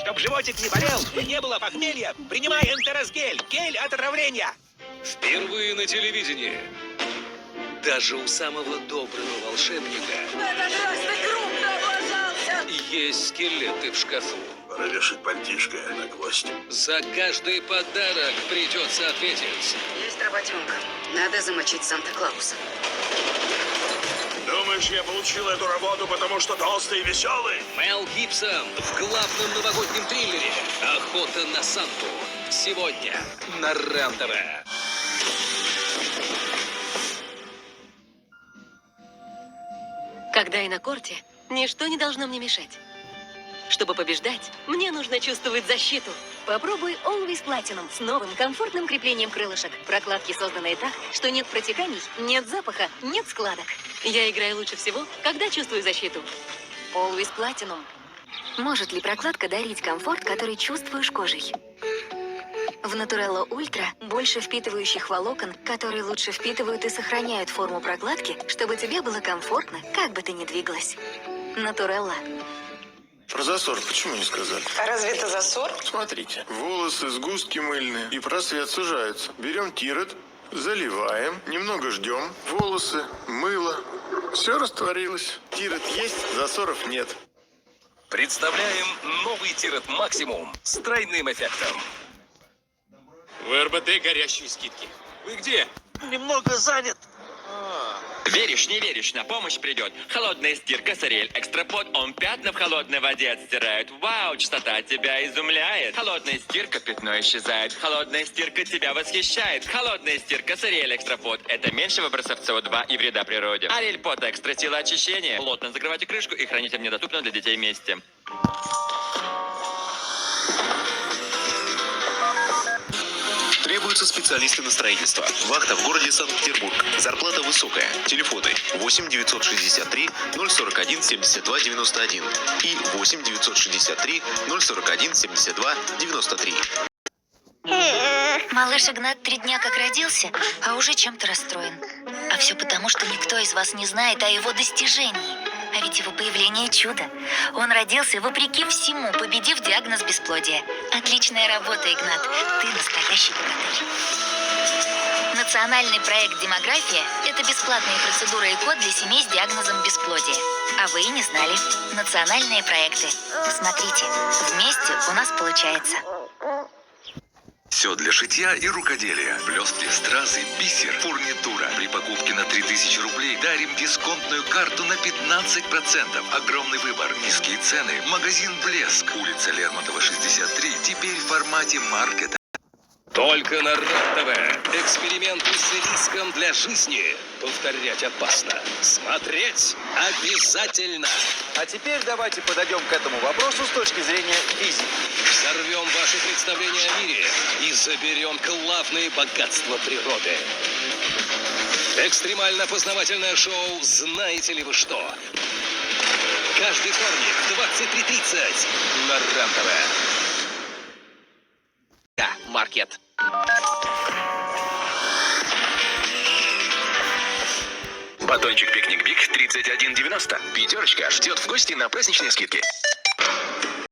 Чтоб животик не болел и не было похмелья, принимай Энтеросгель, гель от отравления. Впервые на телевидении. Даже у самого доброго волшебника В этот раз ты крупно облажался! есть скелеты в шкафу. Пора вешать пальтишко на гвоздь. За каждый подарок придется ответить. Есть работенка. Надо замочить Санта-Клауса. Думаешь, я получил эту работу, потому что толстый и веселый? Мел Гибсон в главном новогоднем триллере «Охота на Санту». Сегодня на РЕН-ТВ. Когда я на корте, ничто не должно мне мешать. Чтобы побеждать, мне нужно чувствовать защиту. Попробуй Always Platinum с новым комфортным креплением крылышек. Прокладки созданы так, что нет протеканий, нет запаха, нет складок. Я играю лучше всего, когда чувствую защиту. Always Platinum. Может ли прокладка дарить комфорт, который чувствуешь кожей? В Naturella Ultra больше впитывающих волокон, которые лучше впитывают и сохраняют форму прокладки, чтобы тебе было комфортно, как бы ты ни двигалась. Naturella. Про засор почему не сказали? А разве это засор? Смотрите, волосы, сгустки мыльные и просвет сужаются. Берем тирет, заливаем, немного ждем. Волосы, мыло, все растворилось. Тирет есть, засоров нет. Представляем новый Тирет Максимум с тройным эффектом. В РБТ горящие скидки. Вы где? Немного занят. Веришь, не веришь, на помощь придет. Холодная стирка с Ариэль Экстрапод. Он пятна в холодной воде отстирает. Вау, чистота тебя изумляет. Холодная стирка, пятно исчезает. Холодная стирка тебя восхищает. Холодная стирка с Ариэль Экстрапод. Это меньше выбросов СО2 и вреда природе. Ариэль Под Экстра, сила очищения. Плотно закрывайте крышку и храните в недоступном для детей месте. Требуются специалисты на строительство. Вахта в городе Санкт-Петербург. Зарплата высокая. Телефоны 8 963 041 72 91 и 8 963 041 72 93. Малыш Игнат 3 дня как родился, а уже чем-то расстроен. А все потому, что никто из вас не знает о его достижении. А ведь его появление чудо. Он родился вопреки всему, победив диагноз бесплодия. Отличная работа, Игнат. Ты настоящий богатырь. Национальный проект «Демография» – это бесплатные процедуры ЭКО для семей с диагнозом бесплодия. А вы и не знали. Национальные проекты. Смотрите, вместе у нас получается. Все для шитья и рукоделия. Блестки, стразы, бисер, фурнитура. При покупке на 3000 рублей дарим дисконтную карту на 15%. Огромный выбор, низкие цены. Магазин «Блеск». Улица Лермонтова, 63. Теперь в формате маркета. Только на РЕН-ТВ. Эксперименты с риском для жизни. Повторять опасно. Смотреть обязательно. А теперь давайте подойдем к этому вопросу с точки зрения физики. Взорвем ваши представления о мире и заберем главные богатства природы. Экстремально-познавательное шоу «Знаете ли вы что?». Каждый вторник в 23:30 на РЕН-ТВ. Да, маркет. Батончик «Пикник Биг» 31,90. Пятерочка ждет в гости на праздничные скидки.